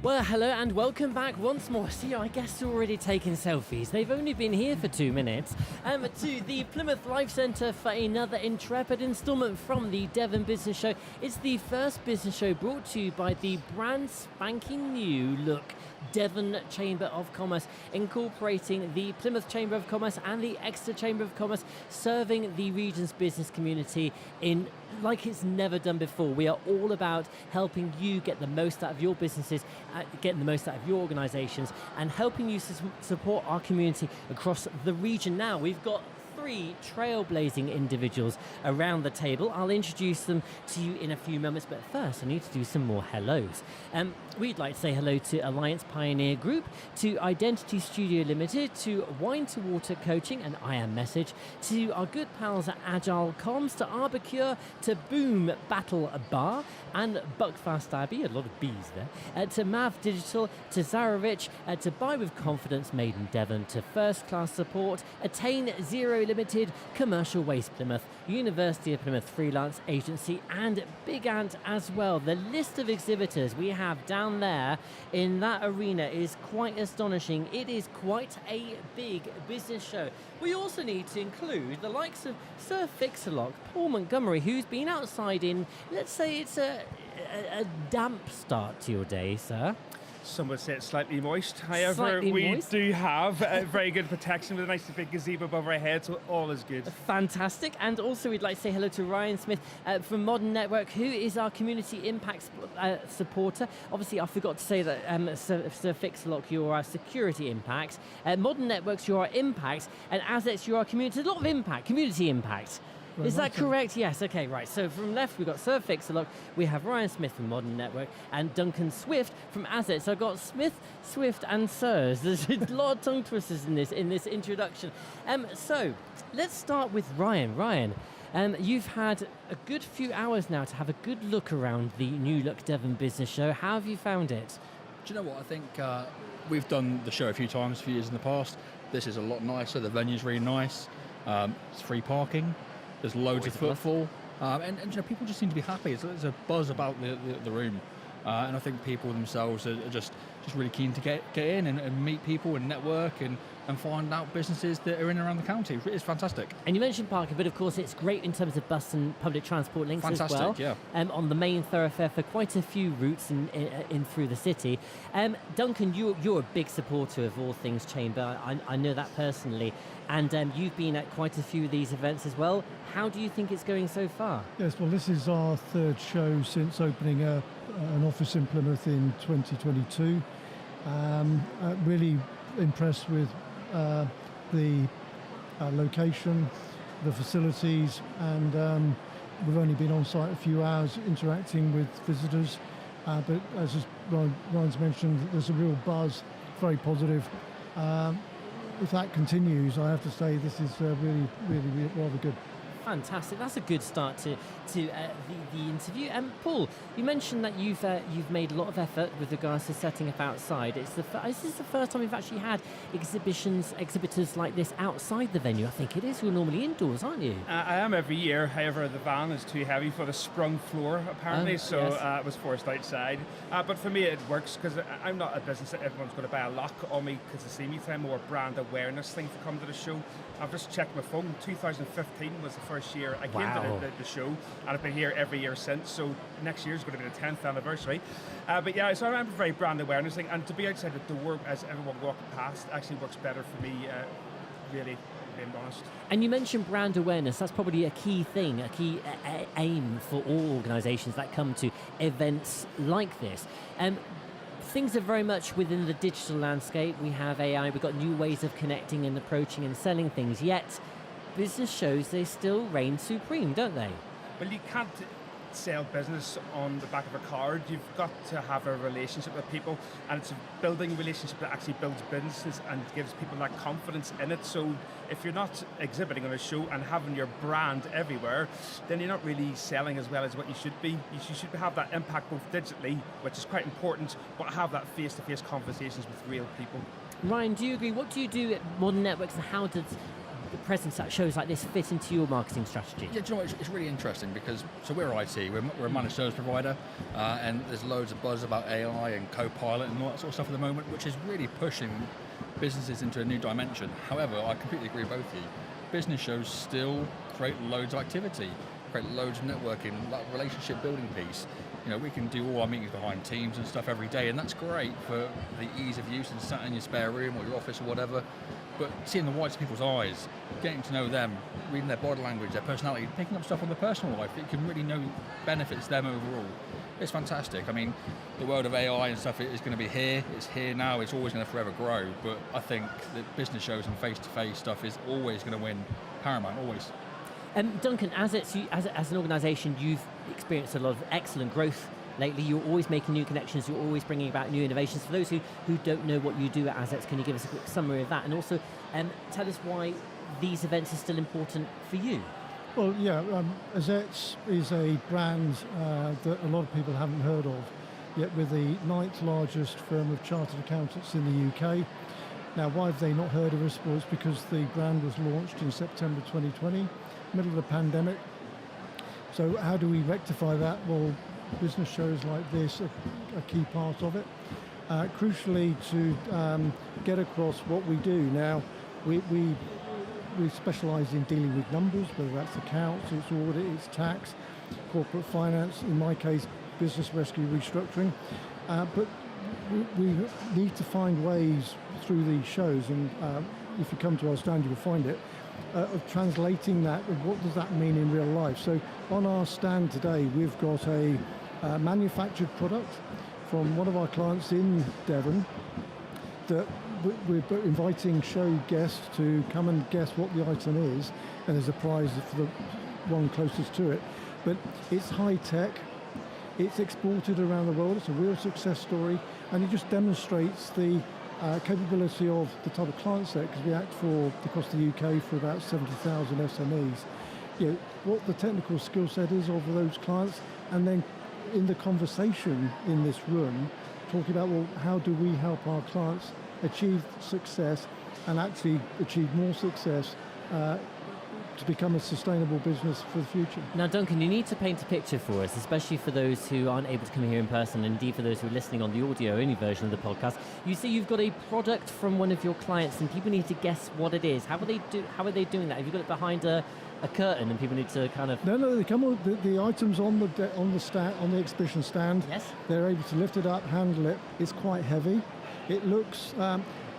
Well, hello and welcome back once more. See, I guess you're already taking selfies. They've only been here for 2 minutes. To the Plymouth Life Centre for another intrepid instalment from the Devon Business Show. It's the first business show brought to you by the brand spanking new look Devon Chamber of Commerce, incorporating the Plymouth Chamber of Commerce and the Exeter Chamber of Commerce, serving the region's business community in like it's never done before. We are all about helping you get the most out of your businesses, getting the most out of your organisations, and helping you support our community across the region. Now, we've got 3 trailblazing individuals around the table. I'll introduce them to you in a few moments, but first I need to do some more hellos. We'd like to say hello to Alliance Pioneer Group, to Identity Studio Limited, to Wine to Water Coaching and I Am Message, to our good pals at Agile Comms, to Arbacure, to Boom Battle Bar and Buckfast Abbey, a lot of B's there, to Mav Digital, to Zarevich, to Buy With Confidence Made in Devon, to First Class Support, Attain Zero Limited, Commercial Waste Plymouth, University of Plymouth Freelance Agency and Big Ant as well. The list of exhibitors we have down there in that arena is quite astonishing. It is quite a big business show. We also need to include the likes of Sir Fix-A-Lock, Paul Montgomery, who's been outside in, let's say it's a damp start to your day, sir. Some would say it's slightly moist. However, Slightly we moist. do have very good protection with a nice big gazebo above our head, so all is good. Fantastic. And also we'd like to say hello to Ryan Smith from Modern Network, who is our community impact supporter. Obviously, I forgot to say that Sir Fix-A-Lock, you're our security impact. Modern Networks, you're our impact. And Azets, you're our community. There's a lot of impact, community impact. Is that correct? Yes, okay, right. So from left, we've got Sir Fix-A-Lock, we have Ryan Smith from Modern Network, and Duncan Swift from Azets. So I've got Smith, Swift, and Sirs. There's a lot of tongue twisters in this introduction. So let's start with Ryan. Ryan, you've had a good few hours now to have a good look around the New Look Devon Business Show. How have you found it? Do you know what? I think we've done the show a few times, a few years in the past. This is a lot nicer. The venue's really nice. It's free parking. There's loads of footfall, and you know, people just seem to be happy. There's a buzz about the room, and I think people themselves are just really keen to get in and meet people and network and find out businesses that are in and around the county. It's fantastic. And you mentioned parking, but of course it's great in terms of bus and public transport links as well. Fantastic, yeah. On the main thoroughfare for quite a few routes in through the city. Duncan, you're a big supporter of all things Chamber. I know that personally. And you've been at quite a few of these events as well. How do you think it's going so far? Yes, well, this is our 3rd show since opening an office in Plymouth in 2022. Really impressed with the location, the facilities, and we've only been on site a few hours interacting with visitors. But as Ryan's mentioned, there's a real buzz, very positive. If that continues, I have to say this is really rather good. Fantastic. That's a good start to the interview. Paul, you mentioned that you've made a lot of effort with regards to setting up outside. Is this the first time we've actually had exhibitors like this outside the venue? I think it is. You're normally indoors, aren't you? I am every year. However, the van is too heavy for the sprung floor, apparently, Yes. I was forced outside. But for me, it works because I'm not a business that everyone's going to buy a lock on me because they see me. It's a more brand awareness thing to come to the show. I've just checked my phone. 2015 was the first year I came to the show, and I've been here every year since, so next year is going to be the 10th anniversary. But yeah, so I'm a very brand awareness thing, and to be outside the door as everyone walking past actually works better for me, really, being honest. And you mentioned brand awareness. That's probably a key thing, a key aim for all organisations that come to events like this. Things are very much within the digital landscape. We have AI, we've got new ways of connecting and approaching and selling things, yet business shows, they still reign supreme, don't they? Well, you can't sell business on the back of a card. You've got to have a relationship with people, and it's a building relationship that actually builds businesses and gives people that confidence in it. So if you're not exhibiting on a show and having your brand everywhere, then you're not really selling as well as what you should be. You should have that impact both digitally, which is quite important, but have that face-to-face conversations with real people. Ryan, do you agree? What do you do at Modern Networks, and how does the presence at shows like this fit into your marketing strategy? Yeah, do you know what? It's really interesting because we're IT, we're a managed service provider, and there's loads of buzz about AI and Copilot and all that sort of stuff at the moment, which is really pushing businesses into a new dimension. However, I completely agree with both of you. Business shows still create loads of activity, create loads of networking, that relationship building piece. You know, we can do all our meetings behind Teams and stuff every day, and that's great for the ease of use and sat in your spare room or your office or whatever. But seeing the whites of people's eyes, getting to know them, reading their body language, their personality, picking up stuff on their personal life that you can really know benefits them overall. It's fantastic. I mean, the world of AI and stuff is going to be here. It's here now. It's always going to forever grow. But I think that business shows and face-to-face stuff is always going to win paramount, always. Duncan, as an organisation, you've experienced a lot of excellent growth lately. You're always making new connections. You're always bringing about new innovations. For those who don't know what you do at Azets, can you give us a quick summary of that? And also tell us why these events are still important for you. Well, yeah, Azets is a brand that a lot of people haven't heard of, yet we're the 9th largest firm of chartered accountants in the UK. Now, why have they not heard of us? Well, it's because the brand was launched in September 2020, middle of the pandemic. So how do we rectify that? Well, business shows like this are a key part of it. Crucially, to get across what we do. Now, we specialise in dealing with numbers, whether that's accounts, it's audit, it's tax, corporate finance, in my case, business rescue restructuring. But we need to find ways through these shows, and if you come to our stand, you will find it, of translating that, and what does that mean in real life. So on our stand today, we've got a manufactured product from one of our clients in Devon that we're inviting show guests to come and guess what the item is, and there's a prize for the one closest to it. But it's high tech, it's exported around the world, it's a real success story, and it just demonstrates the capability of the type of client set, because we act for, across the UK, for about 70,000 SMEs. You know, what the technical skill set is of those clients, and then in the conversation in this room, talking about, well, how do we help our clients achieve success and actually achieve more success to become a sustainable business for the future. Now, Duncan, you need to paint a picture for us, especially for those who aren't able to come here in person, and indeed for those who are listening on the audio-only version of the podcast. You say you've got a product from one of your clients, and people need to guess what it is. How are they doing that? Have you got it behind a curtain, and people need to kind of... No, they come on the items on the exhibition stand. Yes. They're able to lift it up, handle it. It's quite heavy. It looks,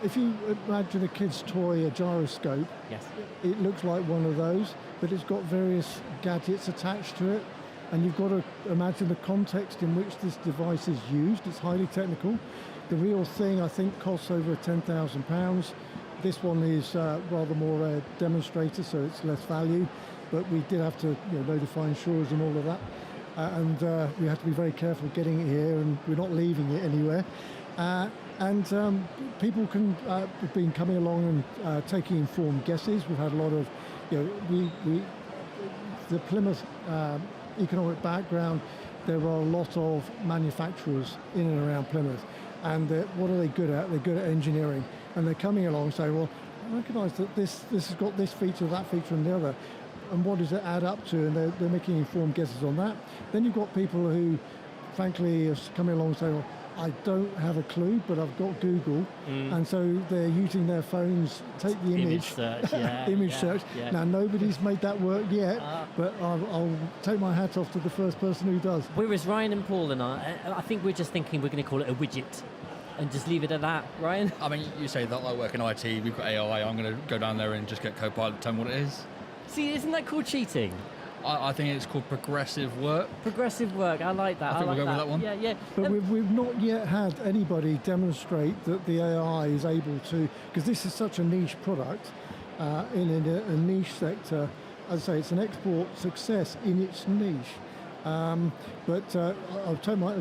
if you imagine a kid's toy, a gyroscope, yes, it looks like one of those, but it's got various gadgets attached to it, and you've got to imagine the context in which this device is used. It's highly technical. The real thing, I think, costs over £10,000. This one is rather more a demonstrator, so it's less value, but we did have to notify insurers and all of that, and we have to be very careful getting it here, and we're not leaving it anywhere. And people have been coming along and taking informed guesses. We've had a lot of, the Plymouth economic background, there are a lot of manufacturers in and around Plymouth. And what are they good at? They're good at engineering. And they're coming along saying, well, I recognise that this has got this feature, that feature and the other. And what does it add up to? And they're making informed guesses on that. Then you've got people who, frankly, are coming along and saying, well, I don't have a clue, but I've got Google, and so they're using their phones, take the image search, yeah, image search. Yeah. Now, nobody's made that work yet, but I'll take my hat off to the first person who does. Whereas Ryan and Paul and I think we're just thinking we're going to call it a widget and just leave it at that, Ryan? I mean, you say that I work in IT, we've got AI, I'm going to go down there and just get Copilot to tell me what it is. See, isn't that called cheating? I think it's called progressive work. Progressive work, I like that. I think we'll go with that one. Yeah. But we've not yet had anybody demonstrate that the AI is able to, because this is such a niche product in a niche sector. As I say, it's an export success in its niche. But I'll take my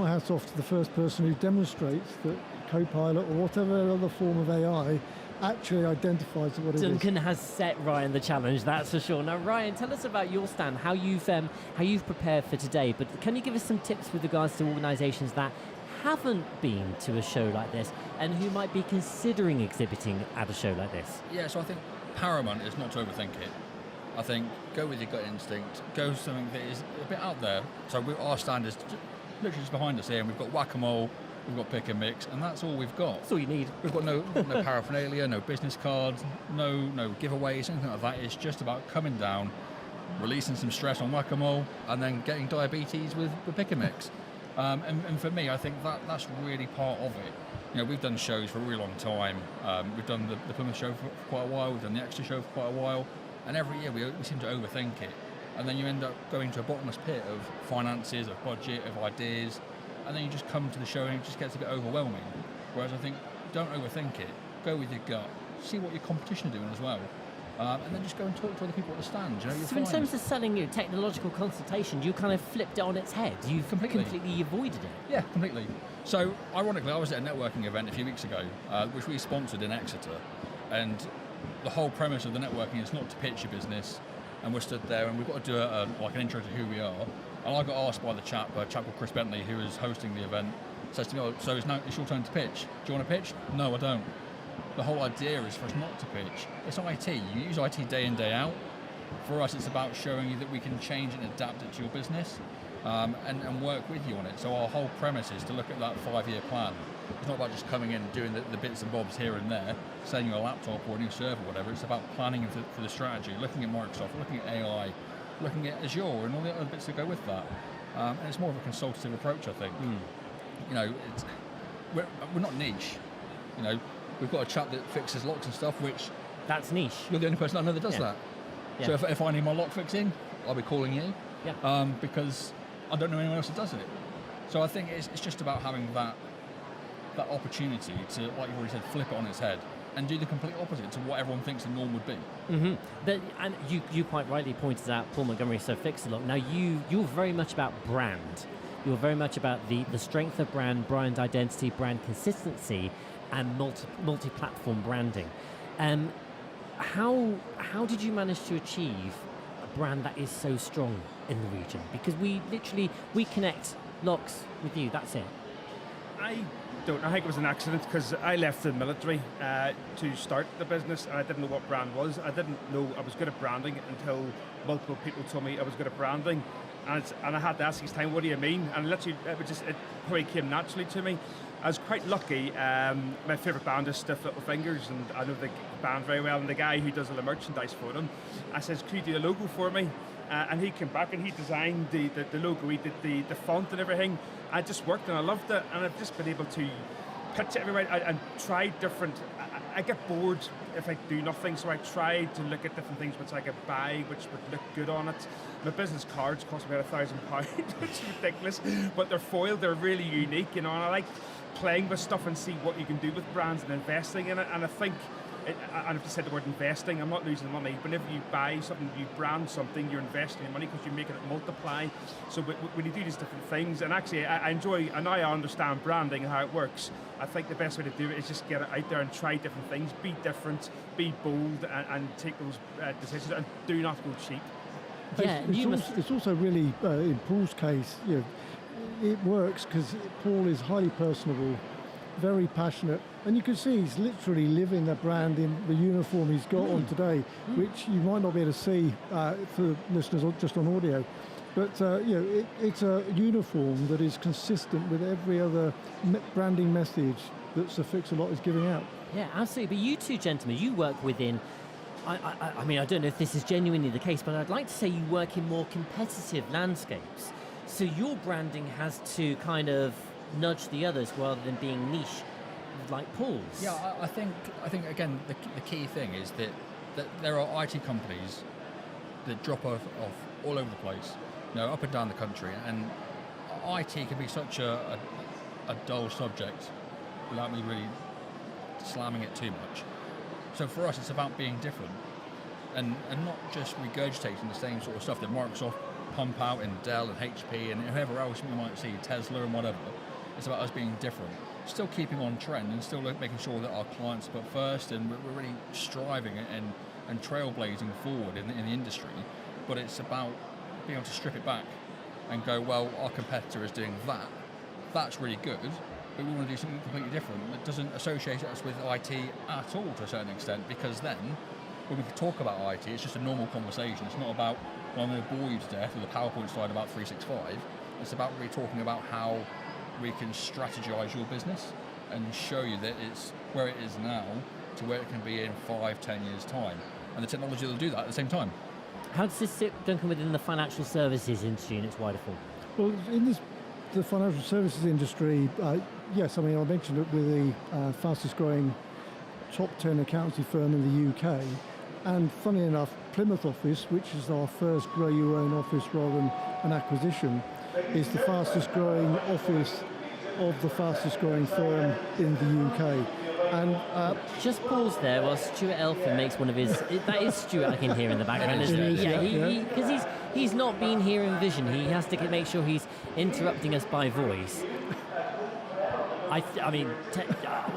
hat off to the first person who demonstrates that Copilot or whatever other form of AI actually identifies what it is. Duncan has set Ryan the challenge, that's for sure. Now, Ryan, tell us about your stand, how you've prepared for today. But can you give us some tips with regards to organisations that haven't been to a show like this and who might be considering exhibiting at a show like this? Yeah, so I think paramount is not to overthink it. I think go with your gut instinct, go with something that is a bit out there. So our stand is literally just behind us here, and we've got whack-a-mole, we've got pick and mix, and that's all we've got. That's all you need. We've got no paraphernalia, no business cards, no giveaways, anything like that. It's just about coming down, releasing some stress on whack-a-mole, and then getting diabetes with the pick and mix. And for me, I think that's really part of it. You know, we've done shows for a really long time. We've done the Plymouth show for quite a while. We've done the Exeter show for quite a while. And every year we seem to overthink it. And then you end up going to a bottomless pit of finances, of budget, of ideas. And then you just come to the show and it just gets a bit overwhelming. Whereas I think, don't overthink it. Go with your gut. See what your competition are doing as well. And then just go and talk to other people at the stand. You know, So in terms of selling you technological consultation, you kind of flipped it on its head. You've completely avoided it. Yeah, completely. So, ironically, I was at a networking event a few weeks ago, which we sponsored in Exeter. And the whole premise of the networking is not to pitch your business. And we're stood there and we've got to do like an intro to who we are. And I got asked by a chap called Chris Bentley, who was hosting the event, says to me, so it's your turn to pitch. Do you want to pitch? No, I don't. The whole idea is for us not to pitch. It's IT. You use IT day in, day out. For us, it's about showing you that we can change and adapt it to your business and work with you on it. So our whole premise is to look at that 5-year plan. It's not about just coming in and doing the bits and bobs here and there, selling you a laptop or a new server or whatever. It's about planning for the strategy, looking at Microsoft, looking at AI, looking at Azure and all the other bits that go with that. And it's more of a consultative approach, I think. You know, we're not niche. You know, we've got a chap that fixes locks and stuff, which... That's niche. You're the only person I know that does that. Yeah. So if I need my lock fixing, I'll be calling you. Yeah. Because I don't know anyone else that does it. So I think it's just about having that opportunity to, like you already said, flip it on its head and do the complete opposite to what everyone thinks the norm would be. And you quite rightly pointed out Paul Montgomery, so Fix-A-Lot. Now you're very much about brand. You're very much about the strength of brand identity, brand consistency, and multi-platform branding. How did you manage to achieve a brand that is so strong in the region? Because we connect locks with you. That's it. I think it was an accident because I left the military to start the business and I didn't know what brand was. I didn't know I was good at branding until multiple people told me I was good at branding. And I had to ask each time, what do you mean? And literally, it probably came naturally to me. I was quite lucky. My favourite band is Stiff Little Fingers, and I know the band very well. And the guy who does all the merchandise for them, I says, could you do a logo for me? And he came back and he designed the logo. He did the font and everything. I just worked and I loved it. And I've just been able to pitch it everywhere and try different. I get bored if I do nothing, so I try to look at different things which I could buy, which would look good on it. My business cards cost me about £1,000, which is ridiculous, but they're foiled, they're really unique, you know, and I like playing with stuff and see what you can do with brands and investing in it, and I think, and I've just said the word investing, I'm not losing money. Whenever you buy something, you brand something, you're investing your money because you're making it multiply. So when you do these different things, and actually I enjoy, and now I understand branding and how it works, I think the best way to do it is just get it out there and try different things, be different, be bold, and take those decisions, and do not go cheap. Yeah, it's also really, in Paul's case, you know, it works because Paul is highly personable, very passionate, and you can see he's literally living the brand in the uniform he's got on today, which you might not be able to see for listeners just on audio. But you know, it's a uniform that is consistent with every other branding message that Sir Fix-A-Lot is giving out. Yeah, absolutely. But you two gentlemen, you work within, I mean, I don't know if this is genuinely the case, but I'd like to say you work in more competitive landscapes. So your branding has to kind of nudge the others rather than being niche like Paul's. Yeah, I think again, the key thing is that there are IT companies that drop off all over the place, you know, up and down the country, and IT can be such a dull subject without me really slamming it too much. So for us, it's about being different and not just regurgitating the same sort of stuff that Microsoft pump out in Dell and HP and whoever else you might see, Tesla and whatever. It's about us being different, still keeping on trend and still making sure that our clients are put first, and we're really striving and trailblazing forward in the industry. But it's about being able to strip it back and go, well, our competitor is doing that. That's really good, but we want to do something completely different that doesn't associate us with IT at all to a certain extent, because then when we talk about IT, it's just a normal conversation. It's not about, well, I'm going to bore you to death with a PowerPoint slide about 365. It's about really talking about how we can strategize your business and show you that it's where it is now to where it can be in 5-10 years' time. And the technology will do that at the same time. How does this sit, Duncan, within the financial services industry in its wider form? Well, in the financial services industry, yes, I mean, I mentioned it with the fastest growing top 10 accountancy firm in the UK. And funny enough, Plymouth office, which is our first grow your own office rather than an acquisition, is the fastest growing office of the fastest growing firm in the UK. And just pause there while Stuart Elfin makes one of his. That is Stuart I can hear in the background, isn't it? Yeah, because he's not been here in vision. He has to make sure he's interrupting us by voice. I mean,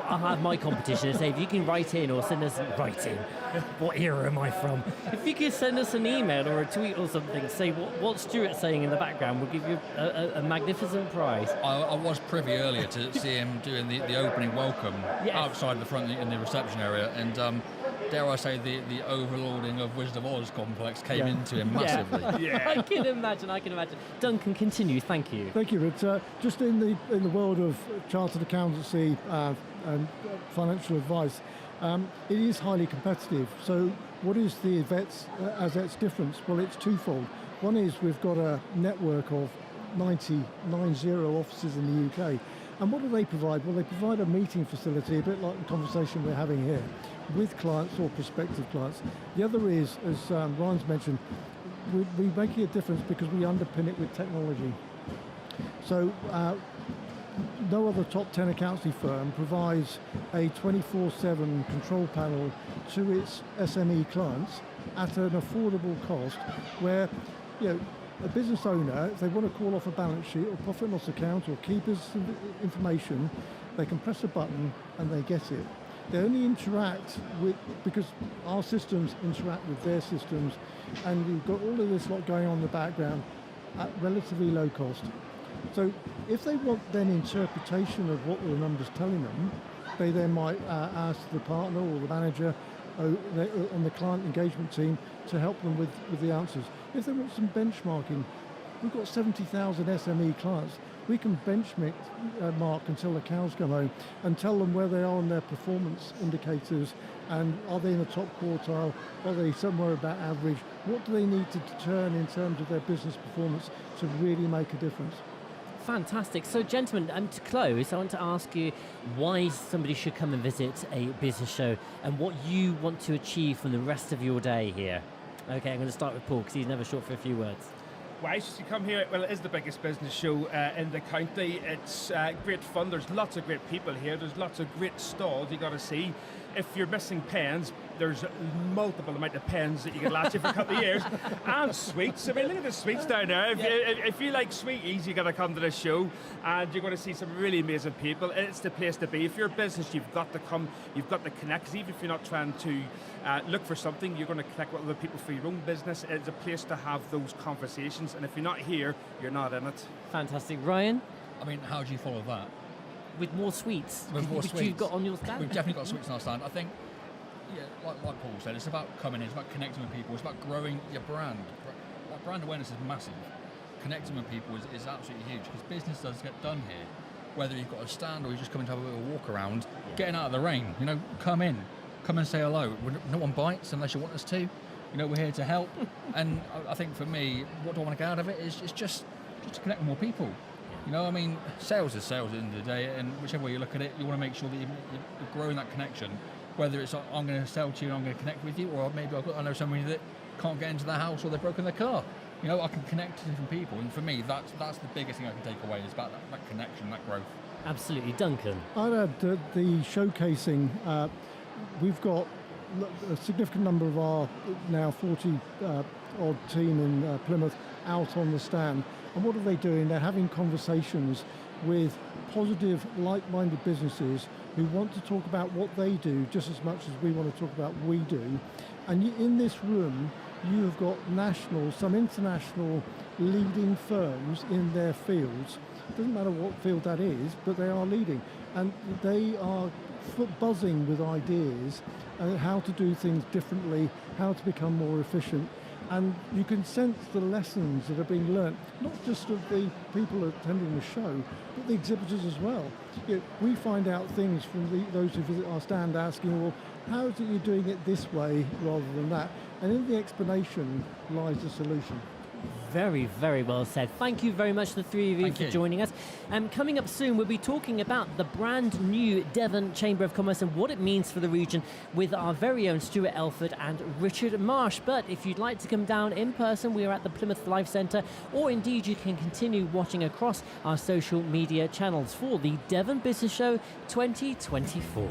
I'll have my competition and say, if you can write in or send us writing. What era am I from? If you could send us an email or a tweet or something, say what Stuart's saying in the background, we'll give you a magnificent prize. I was privy earlier to see him doing the opening welcome outside the front in the reception area, and dare I say the overlording of Wizard of Oz complex came into him massively. I can imagine. Duncan, continue. Thank you. thank you, Rich. Just in the world of chartered accountancy and financial advice, it is highly competitive. So what is the Azets difference? Well, it's twofold. One is we've got a network of 90 offices in the UK. And what do they provide? Well, they provide a meeting facility, a bit like the conversation we're having here, with clients or prospective clients. The other is, as Ryan's mentioned, we make a difference because we underpin it with technology. So no other top 10 accountancy firm provides a 24/7 control panel to its SME clients at an affordable cost, where a business owner, if they want to call off a balance sheet or profit and loss account or key business information, they can press a button and they get it. They only interact because our systems interact with their systems, and we've got all of this lot going on in the background at relatively low cost. So if they want then interpretation of what the number's telling them, they then might ask the partner or the manager and the client engagement team to help them with the answers. If they want some benchmarking, we've got 70,000 SME clients. We can benchmark until the cows come home and tell them where they are on their performance indicators, and are they in the top quartile, are they somewhere about average, what do they need to turn in terms of their business performance to really make a difference. Fantastic. So, gentlemen, to close, I want to ask you why somebody should come and visit a business show and what you want to achieve from the rest of your day here. Okay, I'm going to start with Paul because he's never short for a few words. Why should you come here? Well, it is the biggest business show in the county. It's great fun. There's lots of great people here. There's lots of great stalls you got to see. If you're missing pens, there's multiple amount of pens that you can last you for a couple of years. And sweets. I mean, look at the sweets down there. If you like sweeties, you got to come to this show, and you're going to see some really amazing people. It's the place to be. If you're a business, you've got to come. You've got to connect. 'Cause even if you're not trying to look for something, you're going to connect with other people for your own business. It's a place to have those conversations. And if you're not here, you're not in it. Fantastic. Ryan? I mean, how do you follow that? With more sweets. With more which sweets. you've got on your stand. We've definitely got sweets on our stand. I think, like Paul said, it's about coming in, it's about connecting with people, it's about growing your brand. Like, brand awareness is massive. Connecting with people is absolutely huge, because business does get done here. Whether you've got a stand or you're just coming to have a little walk around, getting out of the rain, come in, come and say hello. No one bites unless you want us to. We're here to help. And I think for me, what do I want to get out of it is just to connect with more people. Sales is sales at the end of the day, and whichever way you look at it, you want to make sure that you're growing that connection. Whether it's I'm going to sell to you and I'm going to connect with you, or maybe I know somebody that can't get into their house or they've broken their car. I can connect to different people, and for me, that's the biggest thing I can take away is about that connection, that growth. Absolutely. Duncan? I'd add the showcasing. We've got a significant number of our now 40 odd team in Plymouth out on the stand. And what are they doing? They're having conversations with positive, like-minded businesses who want to talk about what they do just as much as we want to talk about what we do. And in this room, you have got national, some international leading firms in their fields. It doesn't matter what field that is, but they are leading. And they are buzzing with ideas, how to do things differently, how to become more efficient. And you can sense the lessons that are being learnt, not just of the people attending the show, but the exhibitors as well. We find out things from those who visit our stand asking, well, how is it you're doing it this way rather than that? And in the explanation lies the solution. Very, very well said. Thank you very much, the three of you, Thank for you. joining us. Coming up soon, we'll be talking about the brand new Devon Chamber of Commerce and what it means for the region with our very own Stuart Elford and Richard Marsh. But if you'd like to come down in person, we are at the Plymouth Life Centre, or indeed you can continue watching across our social media channels for the Devon Business Show 2024.